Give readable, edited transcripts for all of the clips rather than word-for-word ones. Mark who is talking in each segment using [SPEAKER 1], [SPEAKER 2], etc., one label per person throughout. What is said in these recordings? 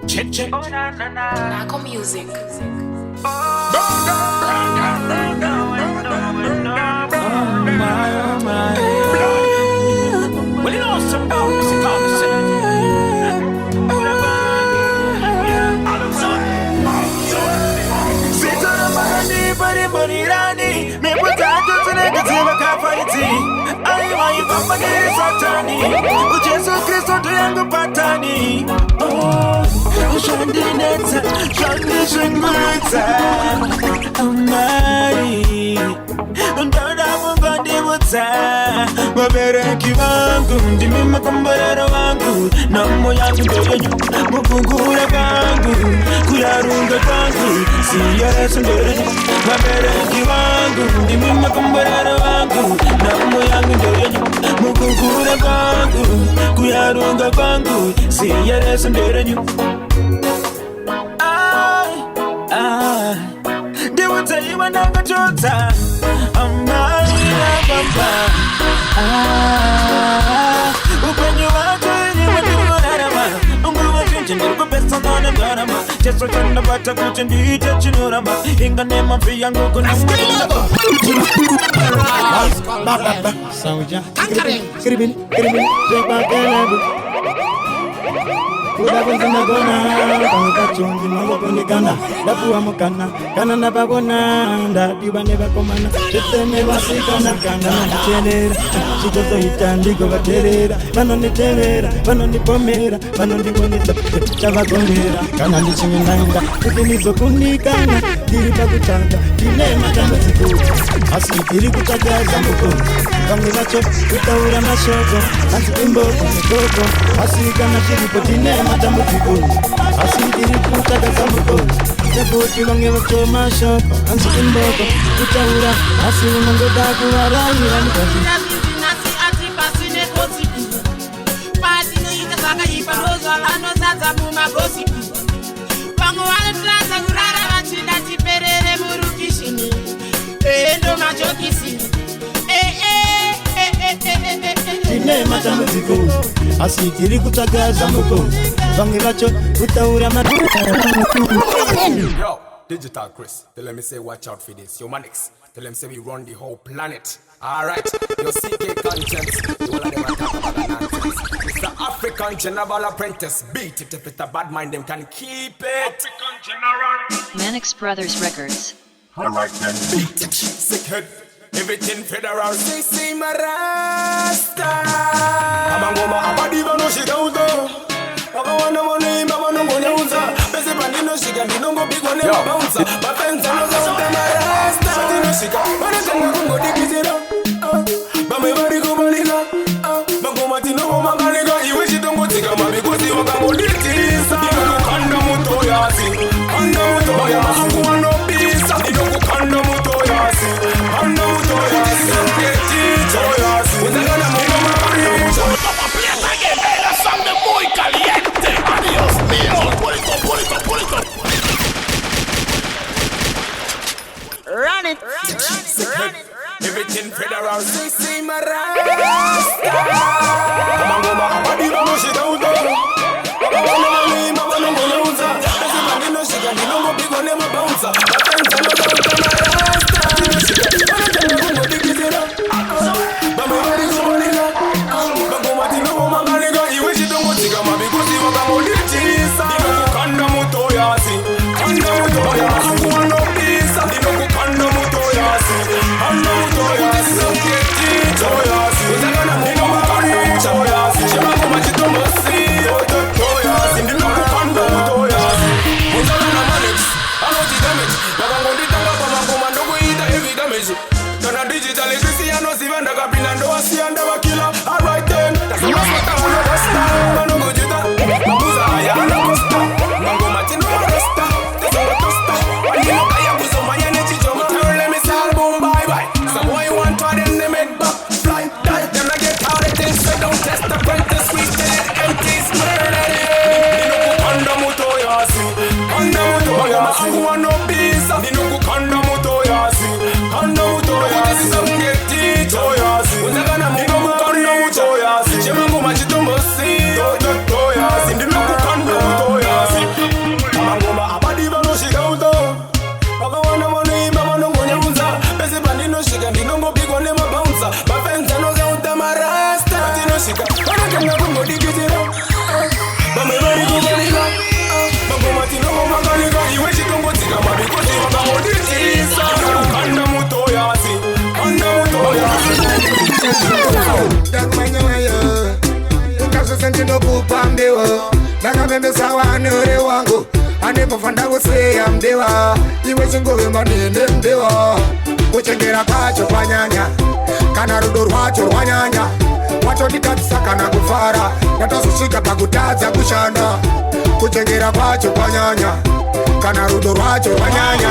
[SPEAKER 1] Check.
[SPEAKER 2] Nako music.
[SPEAKER 1] Well, you know some music on the set. Sit on the body, Rani. Me put out to the negative, I can't fight it. I want you from against Satani. Jesus Christ, to young Patani. Oh, Shandinetta, Shandinetta. Vabereki vangu ndimi makomborero vangu namo yangu ndoyenyu mukungura vangu kuyarunga vangu siyesu ndoyenyu vabereki vangu ndimi makomborero vangu namo yangu ndoyenyu mukungura vangu kuyarunga vangu siyesu ndoyenyu ndiwutaiwa nakachotsa upenyu wako yenyewe kurarama unguwa chinchi ndikupesa none ndarama cheso chanapata kuti ndiite chinorama inga nemafi yangu kuniskilaba
[SPEAKER 3] Souljah Kribil Repakelebu Kuda kunzina gona Kanga chungi Mango kuni kana Dapu amukana Kana napagona Ndadiwa neba komana Chiteme wasikana Kana chelera Chichozo hitandiko vaterera Vano nitevera Vano nipomera Vano ndiwonisa Chava gomera Kana ndichiminanga Kutinizo kunikana Diripa kutanga Tine matambudziko Asi diri kutagaza mukoni Vangu vacho Kutaura mashoko Asi imboko mikoko Asi kana chiripo Tine Matambudziko asidiri kutagaza mukoni nekuti vange vachoma shoko anzi imboko kutaura asi unongoda kuvarayira mukati
[SPEAKER 4] nasi ati pasine gossip patinoita zvakaipa ndozva vanozadza mumagossip vamwe vanotiradza kurara vachida tiperere murukishini endo majokisi
[SPEAKER 3] Tine matambudziko asi tiri kutagaza mukoni vange vacho kutaura
[SPEAKER 5] Yo, Digital Chris, tell them say watch out for this. Yo Manix, tell them say we run the whole planet. Alright, your CK conscience, you all of them are talking about nonsense. It's the African General Apprentice. Beat it if it's a bad mind, them can keep it. African General
[SPEAKER 6] Manix Brothers Records.
[SPEAKER 5] Alright then, beat it, sick head. Everything federal, say my rasta. I'm a woman, I'm a diva, no she don't go. I'm a one, I'm a name, I'm a no one else. Busy bandino, she can no go big one, never bounce. My friends are not out of my rasta. Bandino, she can, but I can't go dig it up. But my body go baliga. But go matino, my baliga. You wish you don't go take a man because you want to go dig it. Kanda Toyaz, kanda Toyaz, who want no peace. Kanda Toyaz, kanda Toyaz, Toyaz. We're gonna move on. Muy caliente, adiós mío, purito. Run it. Everything federal, say my rasta. Come on, go back, body no shit out there. Mama no go lounge. Every body no shit, and no go big on them bounce. My friends are not out of my rasta. But no dig it up. But my body go baliga. But go matino, my baliga. Tigama because you want to live Jesus. Ndinokukanda Toyaz, kanda Toyaz, who want no peace. Ndinokukanda Toyaz, kanda Toyaz, Toyaz. We're gonna move on. Toyaz, chama machito mosi, Toyaz, Ndinokukanda Toyaz. We're gonna manage. I know the damage. We're gonna Ndakamemesa wanure wangu anepofanda kuseya mdewa iwe chingove manene mdewa kuchengera kwacho kwanyanya kana rudo rwacho rwanyanya watonditadzisa kana kufara ndatozosvika pakutadza kushanda kuchengera kwacho kwanyanya kana rudo rwacho rwanyanya.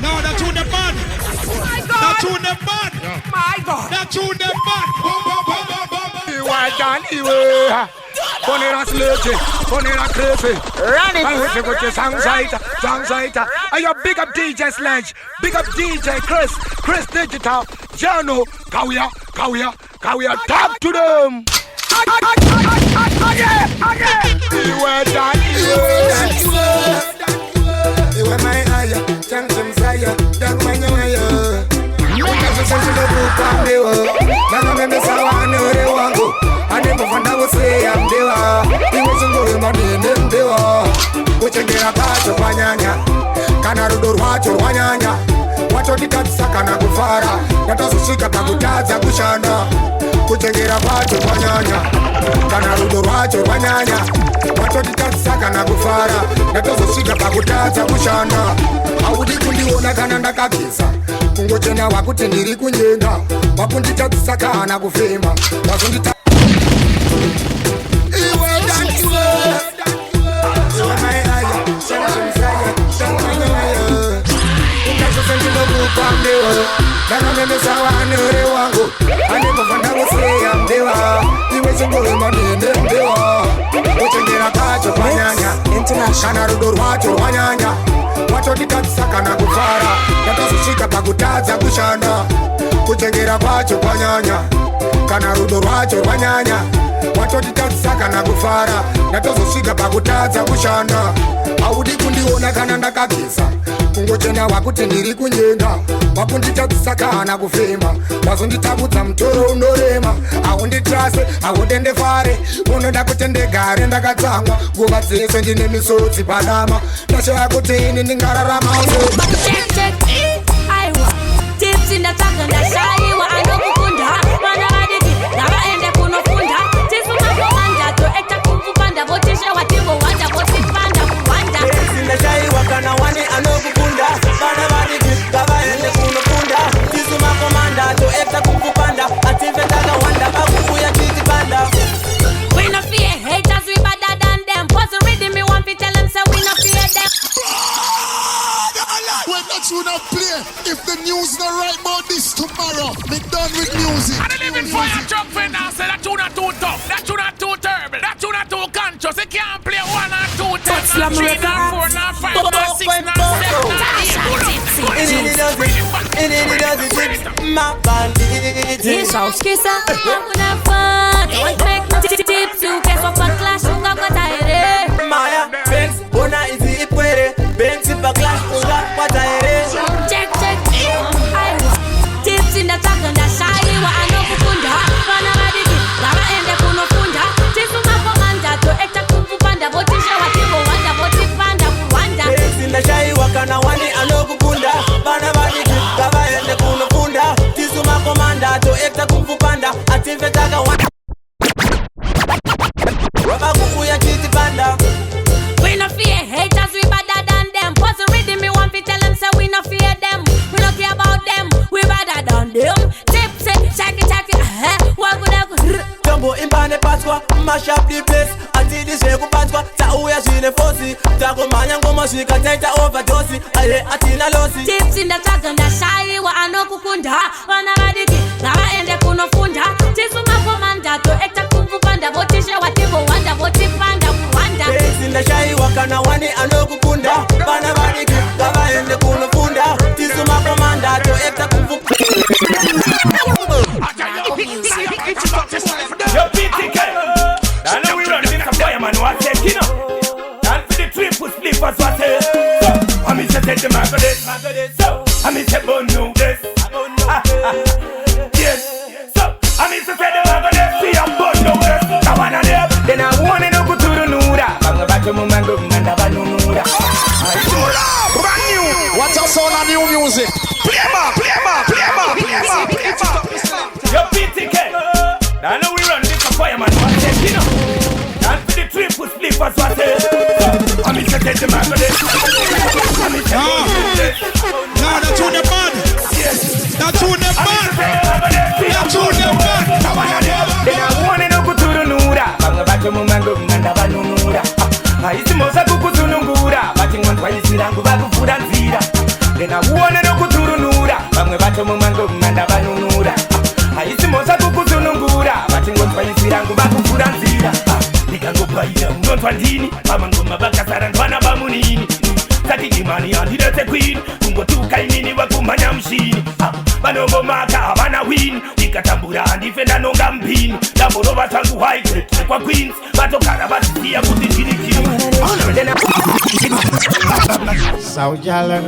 [SPEAKER 7] No, that's who the man. That's who the man. My God. That's who the man.
[SPEAKER 5] Why don't you? Bonera sludgy, bonera crazy.
[SPEAKER 4] Run it.
[SPEAKER 5] I wish you songwriter. Are you big up DJ Sledge? Big up DJ Chris Digital, Jano, Kawia, talk to them. You are my eye, Jansum Saya, Dang Manya. Anepofanda kuseya mdewa iwe chingove manene mdewa kuchengera kwacho kwanyanya kana rudo rwacho rwanyanya watonditadzisa kana kufara ndatozosvika pakutadza kushanda kuchengera kwacho kwanyanya kana rudo rwacho rwanyanya watonditadzisa kana kufara ndatozosvika pakutadza kushanda audi kundiona kana ndakageza kungochena wakuti ndiri kunyenda wakunditadzisa kana kufema wazondita ndakamemesa wanure wangu anepofanda kuseya mdewa iwe chingove manene mdewa kuchengera kwacho kwanyanya kana rudo rwacho rwanyanya watonditadzisa kana kufara ndatozosvika pakutadza kushanda kuchengera kwacho kwanyanya kana rudo rwacho rwanyanya watonditadzisa kana kufara ndatozosvika pakutadza kushanda audi kundiona kana ndakageza kungochena wakuti ndiri kunyenda wakunditadzisa kana kufema wazonditabudza mutoro unorema aunditrase audendefare unoda kuti ndegare ndakatsamwa nguva dzese ndine misodzi padama ndashaya kuti ini ndingararama
[SPEAKER 8] tipsy ndatsvaga ndashayiwa anokukunda vana vadiki ngavaende kunofunda tisumakomandato etakupupanda votishewa timbowanda votipanda kuwanda
[SPEAKER 1] ndashayiwa kana wani anokukunda vana vadiki ngavaende kunofunda tisumakomandato etakupupanda ative takawanda vakuuya titipanda.
[SPEAKER 8] We no fear haters, we better than them. Pause the rhythm, me want to tell them so we no fear them.
[SPEAKER 7] When that you not play, if the news not right about this tomorrow, me done with music.
[SPEAKER 9] And the living fire truck fin now say that you not too tough, that you not too terrible, that you not too conscious. You can't play 1 or 2, 10, 3, 4, 5, 6, 7, 8.
[SPEAKER 1] My bandit.
[SPEAKER 8] This house kisser, hakuna fun. Don't make tips, you guess what for clash, unga kwa taire.
[SPEAKER 1] Maya, Benz, ona izi ipwere. Benz ipa clash, unga kwa taire.
[SPEAKER 8] Check. Aiwa, tips in the truck and the shy, wa anokukunda. Vana vadiki, ngavaende kunofunda. Tisumakomanda to ekta kupupanda. Votisha watibo wanda, votipanda kuwanda.
[SPEAKER 1] Benz in the shy, wakana wani anokukunda. Vana vadiki, ngavaende kunofunda. Tisumakomanda to ekta kupupanda. Ative taka wanda. Vakuuya titipanda.
[SPEAKER 8] We no fear haters, we better than them. Pause the rhythm, me want to tell them, so we no fear them. We don't care about them, we better than them. Tipsy, check it, walk with them.
[SPEAKER 1] Jumbo imbane patwa, mash up the place. Until the shake patwa, ta uya shine fosi. Tako manya ngoma shika taita overdose. Aye atina losi.
[SPEAKER 8] Tipsy in the truck and the shy, wa anokukunda. Vana vadiki, ngavaende kunofunda. Tisumakomanda to ekta kupupanda. Votishe watibo wanda, votipanda kuwanda.
[SPEAKER 1] Ndashai wakana wani anokukunda. Vana vadiki, ngavaende kunofunda. Tisumakomanda to ekta kupupanda.
[SPEAKER 9] Yo, PTK. I know we run this fireman who I said, KINNAH. And for the triple slippers, what I say. So, I mean, say the Margaret. So, I mean, say Bono this. Yes. So, I mean, say the Margaret. See, I'm Bono this. I wanna live. Then I want to go to the Nura. Bang back to Mumango, Ndiravanoshurudzira.
[SPEAKER 7] Brand new. What's our sound of new music? Play back.
[SPEAKER 9] Yo, PTK. I know we run this fireman who I said, KINNAH. And for the triple slippers, haisi mosa kukuzunungura vati ngondwanisira nguva kuvhura nzira ndena uone nokuturunura vamwe vato mumango mumanda vanunura haisi mosa kukuzunungura vati ngondwanisira nguva kuvhura nzira ndikangobvaira unonzwa ndini vamangoma vakasara ndwana vamunini sati imani handidetse kwini kungotuka inini vakumhanya mushini vanongomaka havana wini ndikatambura handife ndanonga mpini ndamborova zvangu haigrate nekwaqueens vatogara vaziziya kuti ndini kini
[SPEAKER 3] Souljah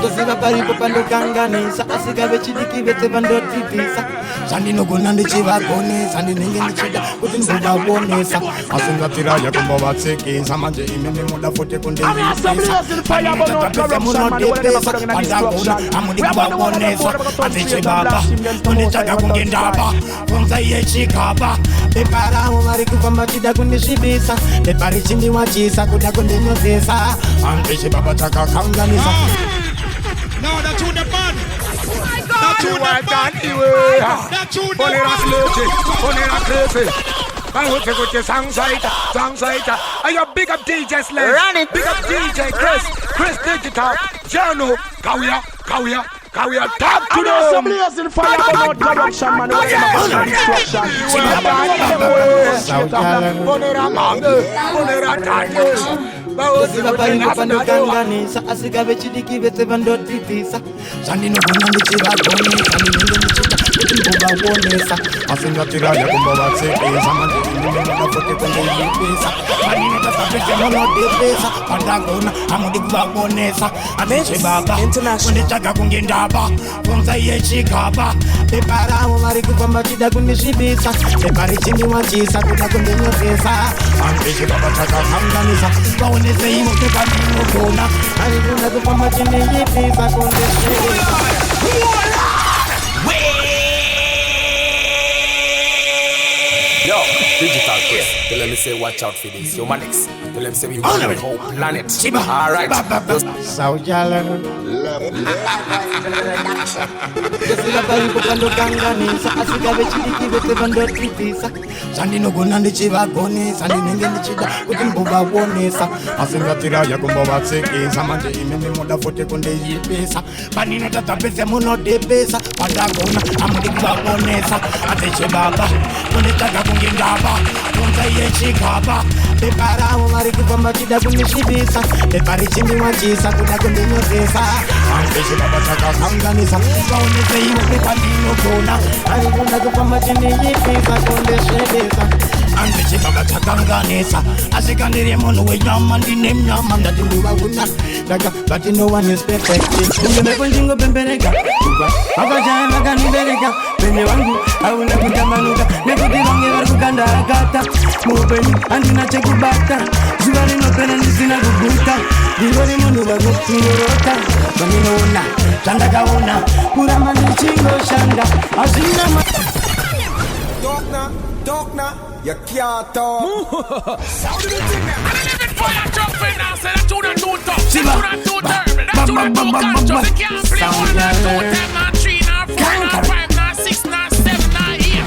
[SPEAKER 3] Toziva paripo pandokanganisa asikabe chidiki vetse vandodzivisa zvandinogona ndichivagonesa ndinenge ndichida kuti ndizovabonesa asingatiraya kumbovatsekesa manje imimi muda futi kundiiisatatapesa munodepesa pandagona amudi kuvabonesa azichibaba kunditsvaga kunge ndaba kunza iye chigaba bepa ravo vari kufamba chida kundisvibisa bepa richindiwachisa kuda kundinyozesa andechibaba chakakanganisa.
[SPEAKER 7] No, that's who the man. That's who the man. That's who the man.
[SPEAKER 5] Are you big up DJ Slash? Big up DJ Chris Digital, Jano, Kawia, talk to them. Some layers in fire, but not corruption, man. Destruction.
[SPEAKER 3] Toziva paripo pandokanganisa asikabe chidiki vetse vandodzivisa zvandinogona ndichivagonesa ndinenge ndichida kuti ndizovabonesa asingatiraya kumbovatsekesa manje indinoda futi kundiipisa andinotasapese munodepesa pandagona amudi kuvabonesa azichibaba kunditsvaga kunge ndaba kunza iye chigaba bepa ravo vari kufamba chida kundisvibisa bepa richindiwachisa kuda kundinyozesa andechibaba chakakanganisa vaonese ivo bepa ndinogona andinoda kufamba chindiipisa kundisvibisa.
[SPEAKER 5] Yo, Digital Chris, tell them say watch out for this. Yo, Manix, tell them say we run the whole planet. Alright.
[SPEAKER 3] Souljah Toziva paripo pandokanganisa asikabe chidiki vetse vandodzivisa zvandinogona ndichivagonesa ndinenge ndichida kuti ndizovabonesa asingatiraya kumbovatsekesa manje imimi muda futi kundiipisa pandinotadza pese munodepesa pandagona amudi kuvabonesa azichibaba kunditsvaga kunge ndaba kunza iye chigaba bepa ravo vari kufamba chida kundisvibisa bepa richindiwachisa kuda kundinyozesa andechibaba chakakanganisa vaonese ivo bepa ndinogona andinoda kufamba chindiipisa kundisvibisa andechibaba chakanganisa asikandiri munhu wenyama ndine mnyama ndati ndivakuna daga but no one is perfect ungemepo ndingopembereka vakashaya vakanibereka penye vangu hauna kutamanuka nekuti vange vari kukanda akata muupenyu handina chekubata zuva rinopera ndisina kuguta ndivori munhu vakutinyorota vandinoona zvandakaona kuramba ndichingoshanda hazvina
[SPEAKER 5] Dokna, you can't talk.
[SPEAKER 7] Sound of the thing now. And I live in fire jumping now. Say that tune and too tough. That tune and too terrible. That tune and too conscious. They can't play 1 and 2, 10 and 3 and 4 and 5 and 6 and 7 and 8.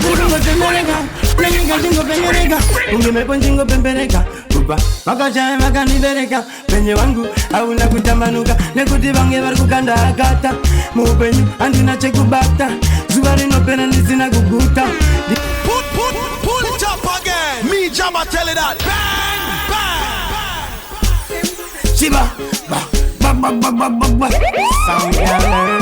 [SPEAKER 3] Ungemepo ndingopembereka kuba vakashaya vakanibereka penye vangu hauna kutamanuka nekuti vange vari kukanda akata muupenyu handina chekubata zuva rinopera ndisina kuguta.
[SPEAKER 1] Pull it up again. Me Jama tell it that. Bang, bang.
[SPEAKER 3] Shiba, ba. Souljah.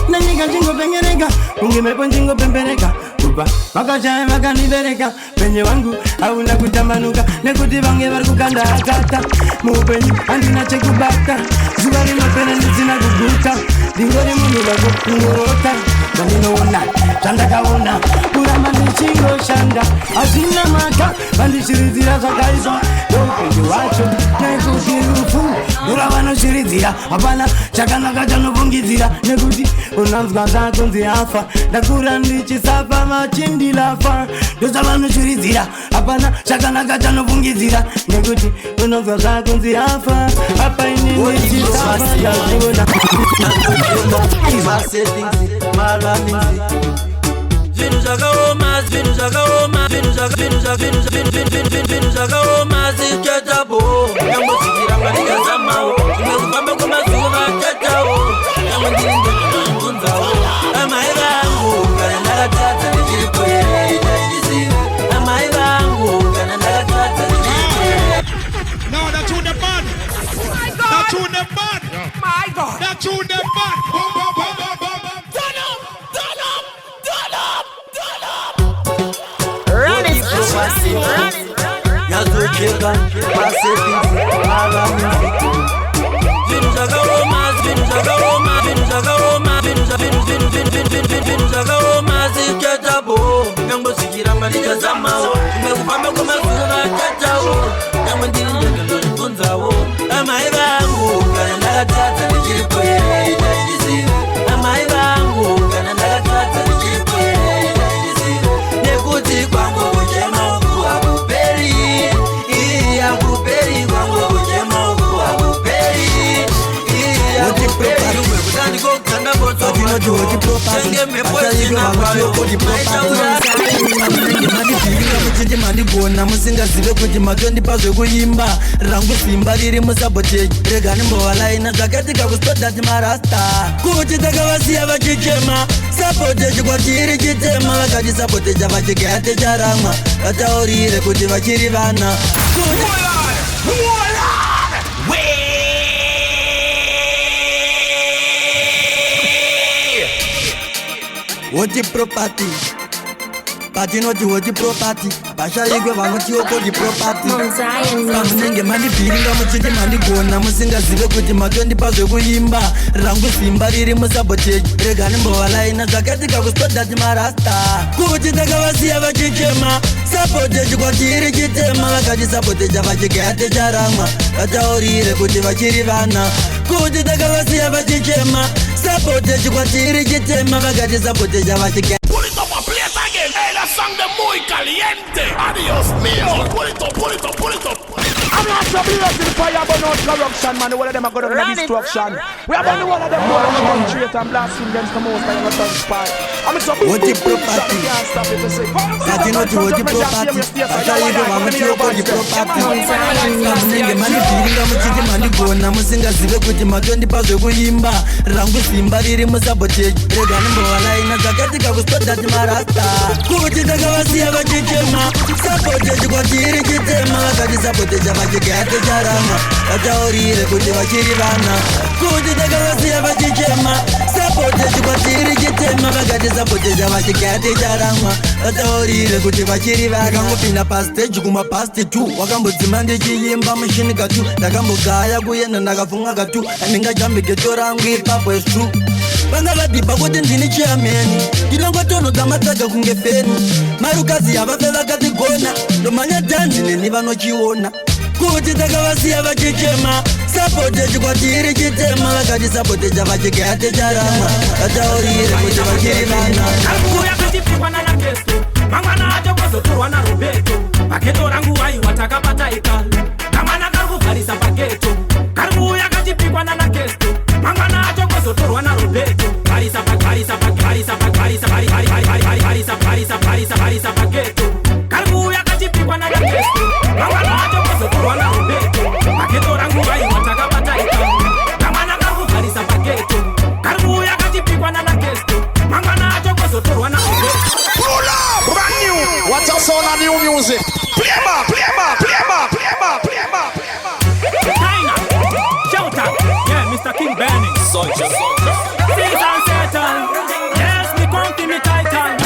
[SPEAKER 3] Nanyika ndingopengereka ungemepo ndingopembereka kuba vakashaya vakanibereka penye vangu hauna kutambanuka nekuti vange vari kukanda akata muupenyu handina chekubata zuva rinopera ndisina kuguta ndingori munhu vakukunyorota vandinoona zvandakaona kuramba ndichingoshanda hazvina maka vandishiridzira zvakaizwa ndoupenyu hwacho nekuti rufu ndoravanosviridzira hapana chakanaka chanofungidzira nekuti unanzwa zvakonzi afa ndakura ndichisafa machindilafa ndozvavanosviridzira hapana chakanaka chanofungidzira nekuti unanzwa zvakonzi afa apa ini ndichisafa ndaziona
[SPEAKER 1] zvakaoma zvinhu zvakaoma zichatapo yambozvikira madikazamawo zvimwe kufamba kwemazuva chatawo yamwe ndiri ndekuzvunzawo amai vangu kana ndakatadza ndichirikuyeita ndizive amai vangu kana ndakatadza ndichirikuyeita.
[SPEAKER 7] No, that tune them bad. That tune them bad. My God. That tune them bad.
[SPEAKER 1] Run it. Yazocheka, masepizi, alamuzi. Vinu zvakaoma zichatapo yambozvikira madikazamawo zvimwe kufamba kwemazuva chatawo yamwe ndiri ndekuzvibvunzawo amai vangu kana ndakatadza ndichirikuyeita ndizive amai vangu kana ndakatadza ndichirikuyeita ndizive nekuti kwangu kuchema uku hakuperi hakuperi kwangu kuchema uku hakuperi hakuperi kutandikokukanda
[SPEAKER 3] muchinje mandigona musingazive kuti matondipa zvekuimba rangu simba riri musaboteji rega nimbovalaina zvakatika kustodati marasta kuti takavasiya vachichema saboteji kwatiri chitema vakati saboteja vachigate charamwa vataurire kuti vachiri vana Woti property patinoti woti property vashaikwe vanotiwo kodi property pamunenge mandibhiringa muchiti mandigona musingazive kuti matondipa zvekuimba rangu simba riri musaboteji rega nimbovalaina zvakatika kustodati marasta kuti takavasiya vachichema saboteji kwatiri chitema vakati saboteja vachigate charamwa vataurire kuti vachiri vana kuti takavasiya vachichema saboteji kwatiri chitema vakati saboteja vachigate.
[SPEAKER 7] Pull it up and play it again. Hey, that song de muy caliente. Adios mío. Pull it up, pull it up, pull it up. I'm not to be to the fire, but not corruption, man. The one of them are going to destruction. We have only one of them going to demonstrate and blasting against the most by your tongue spy. I'm so big, big, big, can't stop it to say.
[SPEAKER 3] That you know to what the property. After you go, I'm going to go the property. Pamunenge mandibhiringa muchiti mandigona musingazive kuti matondipa zvekuimba rangu simba riri musaboteji rega nimbovalaina zvakatika kustodati marasta kuti takavasiya vachichema saboteji kwatiri chitema vakati saboteja vachigate charama vataurire kuti vachiri vana kuti takavasiya vachichema saboteji kwatiri chitema vakati saboteja vachigate charama vataurire kuti vachiri vana ndakangopinda pastage kumapasti 2 wakambodzima ndichiimba mushini katu ndakambogaya kuyenda ndakafunga katu andingajambigeto rangu ipapo is true vanga vadhipa kuti ndini chiameni ndinongotonodza matsaga kunge feni marukazi yavafe vakatigona ndomhanya dhanzi neni vanochiona kuti takavasiya vachichema saboteji kwatiri chitema vakati saboteja vachigate charama vataurire kuti vachiri vana
[SPEAKER 9] mangwana acho kozotorwa naRoberto Paghetto rangu waiwa takapataika kamwana karikuvharisa Paghetto karikuuya kachipikwa nanakesto mangwana acho kozotorwa naRoberto Paghetto karikuuya kachipikwa nanakesto mangwana acho kozotorwa naRoberto Paghetto rangu waiwa takapataika kamwana karikuvharisa Paghetto karikuuya kachipikwa nanakesto mangwana acho kozotorwa naRoberto.
[SPEAKER 7] Brand new. What's our sound of new music? Play back, play back, play back, play back, play back, play back.
[SPEAKER 9] China, shout out, yeah, Mr. King Burning. Souljah. Season Satan, yes, me come to me titan.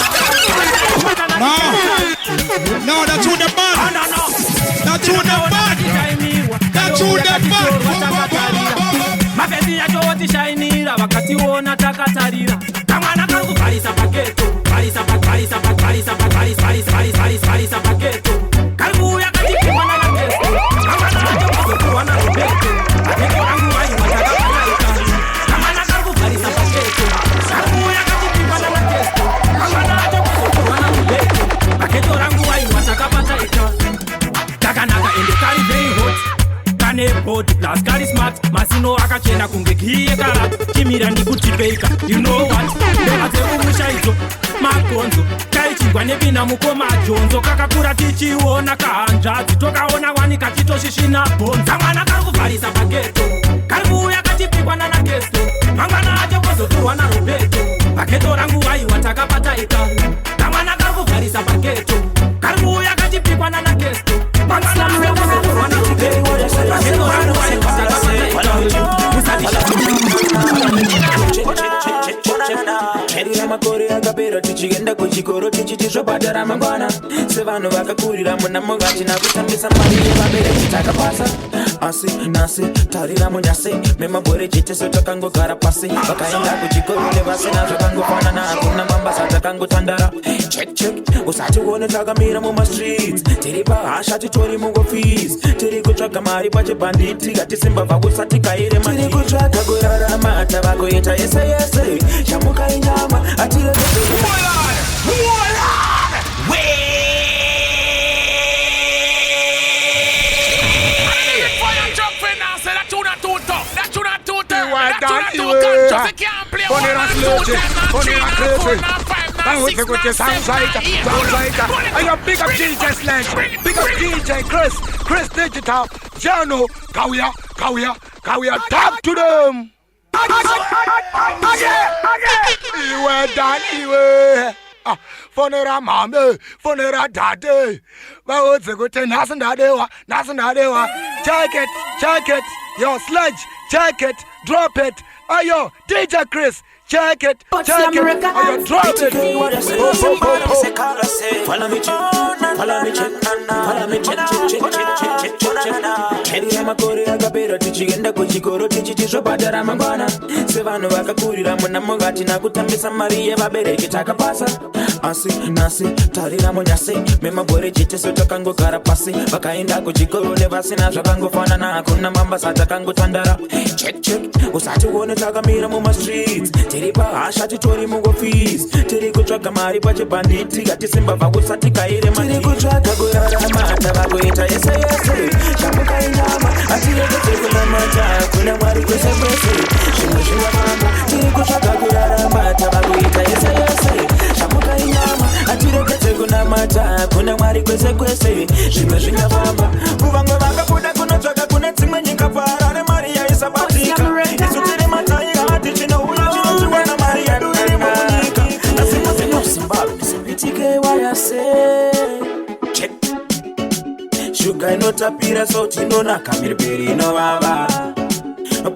[SPEAKER 7] No, that's who the bad.
[SPEAKER 9] No.
[SPEAKER 7] That's who the bad. That's who the bad.
[SPEAKER 9] Mapezi yacho oti shainira wakati wona takatarira kamwana karikuvharisa Paghetto varisa Paghetto karikuuya kachipikwa nanakesto kamwana acho kozotorwa naRoberto Paghetto rangu waiwa takapataika kamwana karikuvharisa Paghetto karikuuya kachipikwa nanakesto kamwana acho kozotorwa naRoberto Paghetto rangu waiwa takapataika takanaka ende kari very hot kane body plus kari smart masino akachena kunge kiye karat chimira ndikutipeka you know what ndehaze umusha idzo makonzo kaichi
[SPEAKER 10] chingwa nevina mukoma jonzo kakakura tichiona kahanzvadzi tokaona wani kachitoshishina bhonza mwana karikuvharisa Paghetto karikuuya kachipikwa nanagesto mangwana acho kozoturwa naRoberto Paghetto rangu waiwa takapataika kamwana karikuvharisa Paghetto karikuuya kachipikwa nanagesto mangwana acho kozoturwa naRoberto Paghetto rangu waiwa takapataika Cherira makore akapera tichienda kuchikoro tichiti zvobhadhara mangwana sevanhu vakakurira muna mugati nakutambisa mari yevabereki takapasa asi nasi tarira munyasi memabhore chiteso takangogara pasi vakaenda kuchikoro nevasina zvakangofanana hakuna mambasa takangotandara check usati uone takamira mumastreets tiri pahasha titori mungofees tiri kutsvaga mari pachibhanditi hatisimbabva kusati kaire mati tiri kutsvaga kurarama tavakuita yese shamuka inyama
[SPEAKER 7] Big up DJ Sledge, big up DJ Chris Digital, Jano, Kawia, talk to them. Iwe dani fonera mame, fonera dade. Bawoze gote nasandadewa. Check it, yo Sledge, check it, drop it. Ayo, DJ Chris, check it. Ayo, drop it.
[SPEAKER 1] Seh Calaz, follow me check. Cherira makore akapera tichienda kuchikoro tichiti zvobhadhara mangwana sevanhu vakakurira muna mugati nakutambisa mari yevabereki takapasa asi nasi tarira munyasi memabhore chiteso takangogara pasi vakaenda kuchikoro nevasina zvakangofanana hakuna mambasa takangotandara check usati uone takamira mumastreets tiri pahasha titori mungofees tiri kutsvaga mari pachibhanditi hatisimbabva kusati kaire mati tiri kutsvaga kurarama tavakuita yese shamuka inyama atirekete kunamata kuna mwari kwese zvimwe zvingafamba tiri kutsvaga kurarama tavakuita yese shamuka inyama atirekete kunamata kuna mwari kwese zvimwe zvingafamba kuvamwe vakabuda kunotsvaga kune dzimwe nyika parare mari yaisabatika isu tiri mataiga tichinouya chinotsvigwa namari yedu iri munyika nazvimwe zvinozimbabwe zipitike wayase shuga inotapira sauti inonaka mhiripiri inovava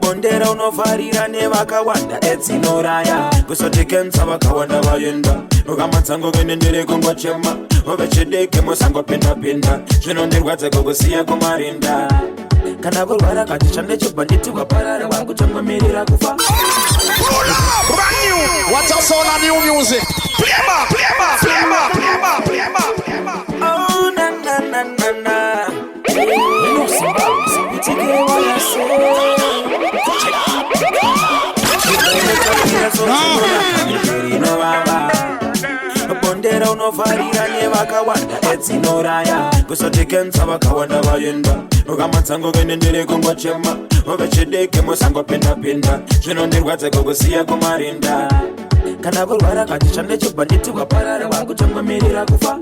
[SPEAKER 1] bondera unovharira nevakawanda edzinoraya kusotekenza vakawanda vaenda ukamatsango kenendere kungochema uvechideke musangopinda zvinondirwadza kukusiya kumarinda kana kurwara kati chandechibhanditi kwaparara wakutangwamirira kufa.
[SPEAKER 7] What's up, soul and new music? Play
[SPEAKER 1] Oh, na. No Zimbabwe, zipitike wayase. Bondera unovharira nevakawanda edzinoraya kusotekenza vakawanda vaenda ukamatsango kenendere kungochema uvechideke musangopinda zvinondirwadza kukusiya kumarinda kana kurwara kati chandechibhanditi kwaparara wakutangwamirira kufa.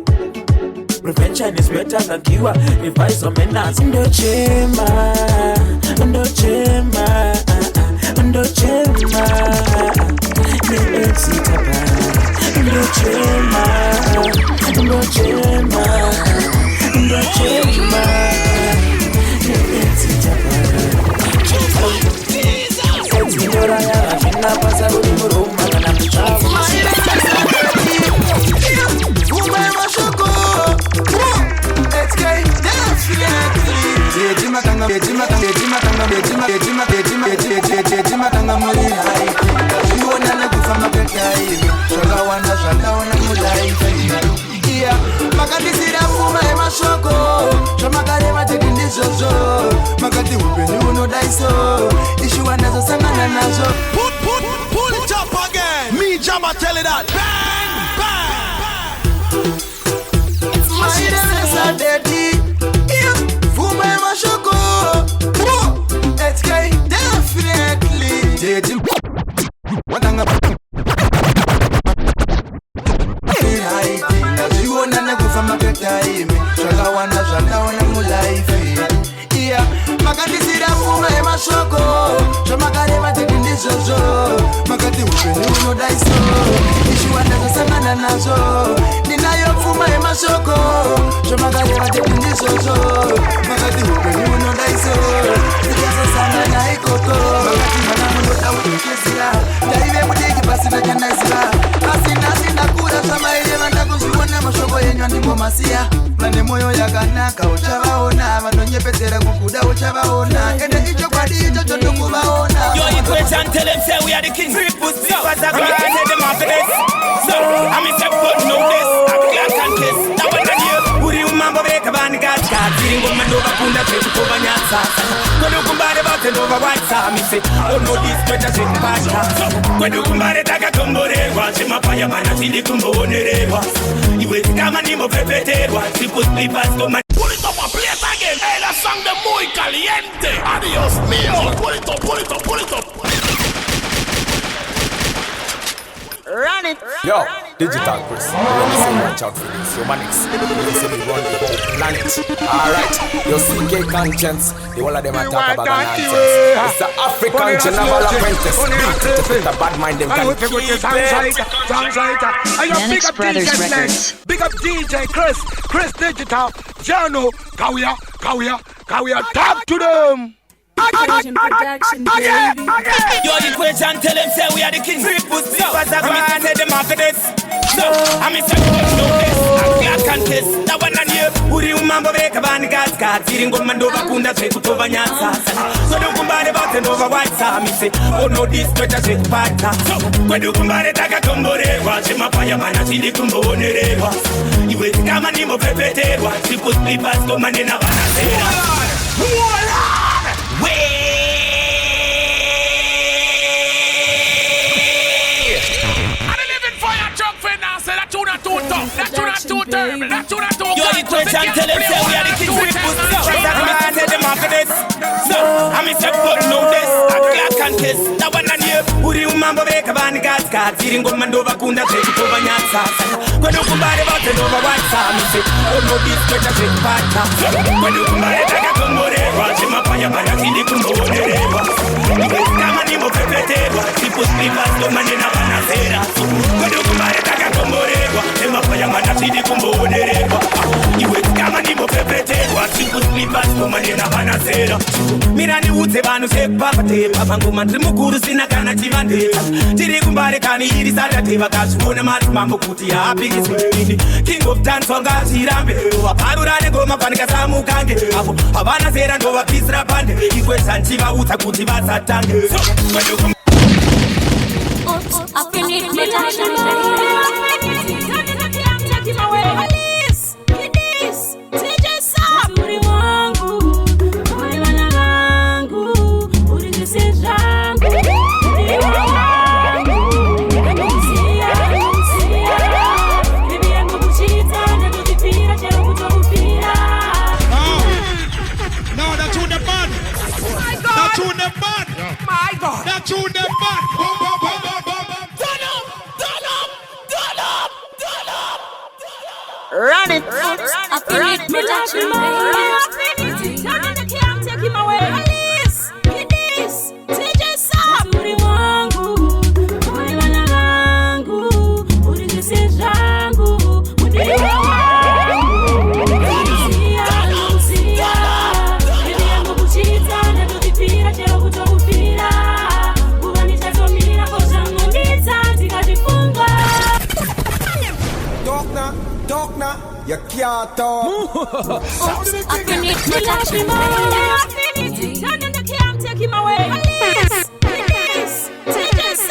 [SPEAKER 1] Prevention is better than cure. Revise on menace. Ndochema. Ne-exi Taparara. Ndochema. Ne-exi Taparara. Edzinoraya vachina pasa uri muroma kana muchafu. Yemashoko. Makandisira pfuma yemashoko zvamakareva teti ndizvozvo makati upenyu unodaiso ishuwa nazo sangana nazvo.
[SPEAKER 7] Pull it up again. Me Jama tell it that.
[SPEAKER 1] Bang. Pfuma yemashoko. Let's go definitely. Watanga. makandisira pfuma yemashoko zvomakareva tiri ndizvozvo makati upenyu unodaiso ishuwa ndazosangana nazvo ndinayo pfuma yemashoko zvomakareva tiri ndizvozvo makati upenyu unodaiso ndikazosangana ikoko makati mana munoda utokezira ndaive mudiki pasina chandaziva asi nhasi ndakura zvamaireva ndakuzviona mashoko yenyu andingomasiya vane mwoyo yakanaka uchavaona vanonyepedzera kukuda uchavaona ende ichokwadi ichocho ndokuvaona.
[SPEAKER 9] Yo, equation, tell them say we are the kings. Three pussy, was a great and them after this. So, I'm in step but know this. I can't kiss. That one and you. Who do you remember make a band got cat? Didn't go man over Kunda to over Nyasa. When you come by the button over White Sam, me say, oh no, this better shit pasta. When you come by the Takavasiya, watch him up on your man until you come on the river. You will come and him up a better watch. You put me past go man.
[SPEAKER 7] Pull it up and play it again. Hey, that song de muy caliente. Adios mío. Pull it up, pull it up, pull it up.
[SPEAKER 4] Run it.
[SPEAKER 5] Yo, Digital Chris. You want to say watch out for this. Your manics. You say we run the whole planet. Alright. Your CK conscience. The whole of them are talking about nonsense. It's the African General Apprentice. Beat the bad mind them can keep it.
[SPEAKER 6] Lennox Brothers Records.
[SPEAKER 7] Big up DJ Chris Digital, Jano, Kawia, talk to them.
[SPEAKER 8] Production, baby.
[SPEAKER 9] Yo, equation, tell them say we are the kings. Three pussy, was a great and them after this. So, I'm in step but know this. I can't kiss. That one and you. Who do you remember make a band got cat? Didn't go man over Kunda to over Nyasa. So don't come by the button over White Sam. Me say, oh no, this better shit pasta. So, when you come by the Takavasiya, watch him up on your man until you come on the river. You will come and him up a better watch. You put me past go man in a banana. Way!
[SPEAKER 7] I'm living fire truck for now. Say that tune not too tough. That tune not too terrible. That tune not too
[SPEAKER 9] yo, the question tell them say we are the kings. We put the shots that we tell them after this. So, I'm in step but know this. I can't kiss. That one and you. Who do you remember make a band got cat? Didn't go man over Kunda to over Nyasa. When you come by the button over White Sam, me say, oh no, this better shit pasta. When you come by the Takavasiya, watch him up on your man until you come on the river. You will come and him up a better. He put me past the man in a banana. When you come by the Takavasiya, him up on your man until you come on the river. You will come and him up a better. He put me past the man in a banana. Mirani wote banu se papa te papa nguman mukuru sina kana tivande. Tiri kumbare kani iri sada te bakashuna mat mambo kuti happy king of dance wanga zirambe. Waparura ne goma panika samu kange. Apo abana zera ndo wapisra pande. Ikwe sanchiva uta kuti basatange.
[SPEAKER 8] Oops, I finished my time. Take him away. Please, please, TJ Sam.
[SPEAKER 7] My God.
[SPEAKER 11] That tune them bad.
[SPEAKER 4] Run it.
[SPEAKER 8] I finished my time. Turn the cam, take him away. Please, please, TJ Sam.
[SPEAKER 5] You can't talk.
[SPEAKER 8] I finished my time. Turn the cam, take him away. Please, please, TJ Sam.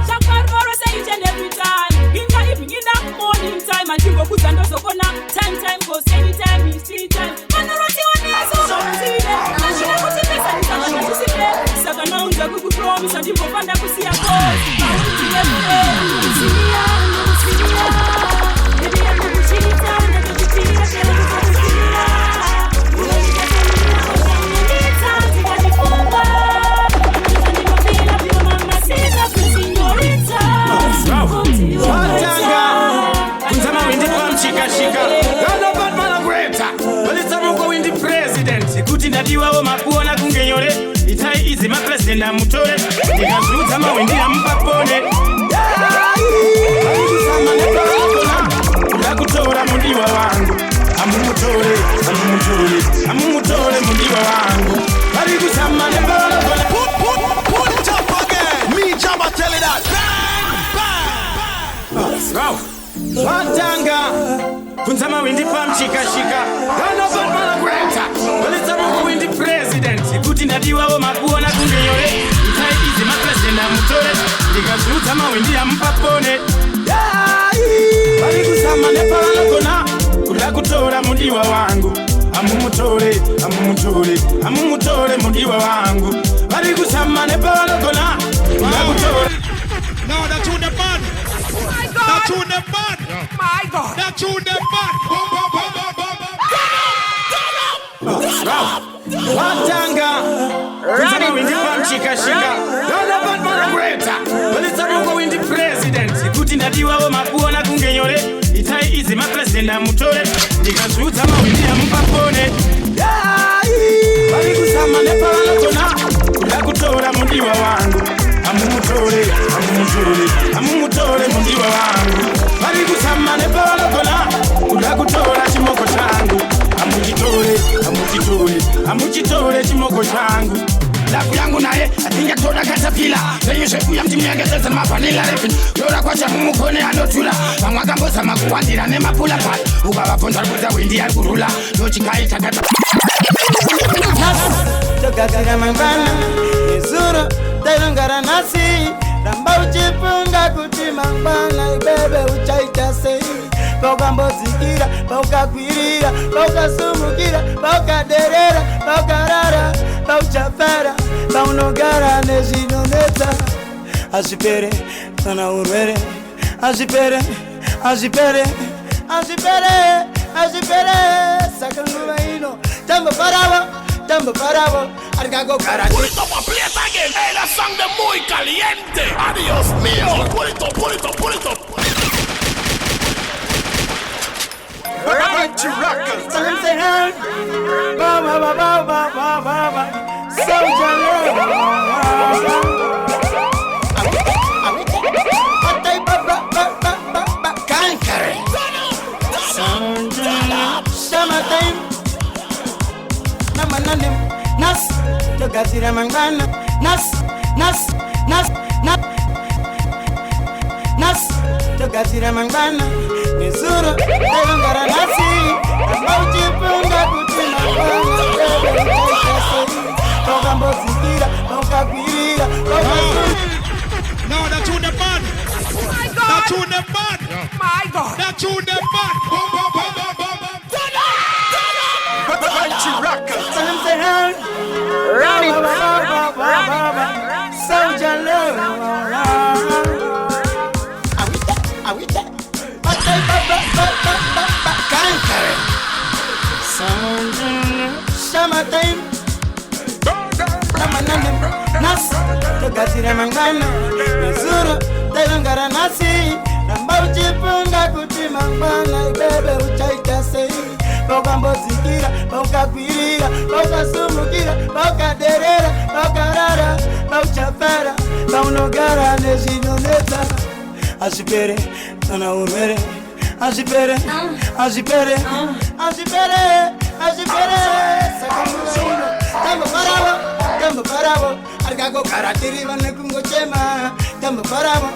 [SPEAKER 4] Shakar Moro say each and every time.
[SPEAKER 1] ndadiwawo makuona kungenyore itai izi mapresident amutore ndikazviudza mawindira mupapone ndakutora mudiwa wangu amumutore mudiwa wangu vari kusama nepavanogona vatanga kunza mawindi pamshikashika vanofanmanakureta valitsamukuvindi president kuti ndadiwawo makuona kungenyore itai izi mapresident amutore ndikazviudza mawindi amupapone vari kusama nepavanogona kuda kutora mudiwa wangu amumutore mudiwa wangu vari kusama nepavanogona kuda kutora.
[SPEAKER 7] No, that's who the man. That's who the man. My God. That's who the man.
[SPEAKER 1] Watanga kunzama windi pamshikashika vanofanmanakureta valitsamukuvindi president kuti ndadiwawo makuona kungenyore itai izi mapresident amutore ndikazviudza mawindi amupapone vari kusama nepavanogona kuda kutora mudiwa wangu amumutore mudiwa wangu vari kusama nepavanogona kuda kutora chimoko changu amuchitore chimoko changu lafu yangu naye atingatoda katapila venyu zvekuya mtimuyengedzedza nemavanila repin yora kwacha mumukone anotula vamwe akambozama kuwandira nemapula pala ukavabvunza rikudza windi yari kurula ndochikaita
[SPEAKER 3] togadzira mangwana nezuro tainongara nhasi ramba uchifunga kuti mangwana ibebe uchaita sei paukambodzikira paukakwirira paukasumukira paukaderera paukarara pauchapera paunogara nezvinonetsa azvipere kana urwere azvipere saka nguva ino tamboparavo arikagogara
[SPEAKER 7] Pull it up and play it again. Hey, that song the muy caliente. Adios mío. Pull it up.
[SPEAKER 3] ZIMDANCEHALL. Nas, togadzira mangwana. Nas, togadzira mangwana. Nezuro, tainongara nhasi. Ramba uchifunga kuti mangwana paukambodzikira paukakwirira
[SPEAKER 7] No, that's who the man. That's who the man. My God. That's who the man.
[SPEAKER 3] ZIMDANCEHALL. Souljah. Summertime. Nas, togadzira mangwana nezuro tainongara nhasi ramba uchifunga kuti mangwana ibebe uchaita sei paukambodzikira paukakwirira paukasumukira paukaderera paukarara pauchapera paunogara nezvinonetsa azvipere kana urwere azvipere saka nguva tamboparavo arikagogara tiri vane kungochema tamboparavo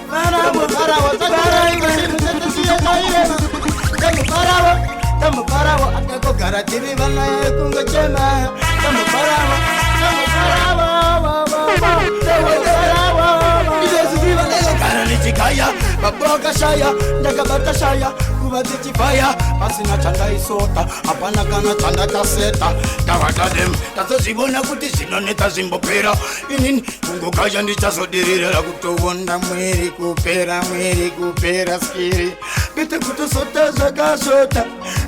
[SPEAKER 3] arikagogara tiri vane kungochema tamboparavo idezivivaleogara nichikaya babokashaya ndakabatashaya kuva dzichifaya pasina chandaisota hapana kana chandataseta tavadadem tazozvivona kuti zvinoneta zvimbopera inini kungokasha ndichazodirira kutovonda mwiri kupera skiri pete kutosota zvakashota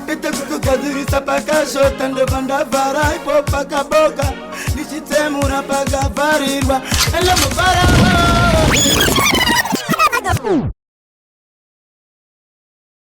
[SPEAKER 3] pete kutogadzirisa pakashota ndobva ndavhara ipo pakaboka ndichitsemura pakavharirwa elembopara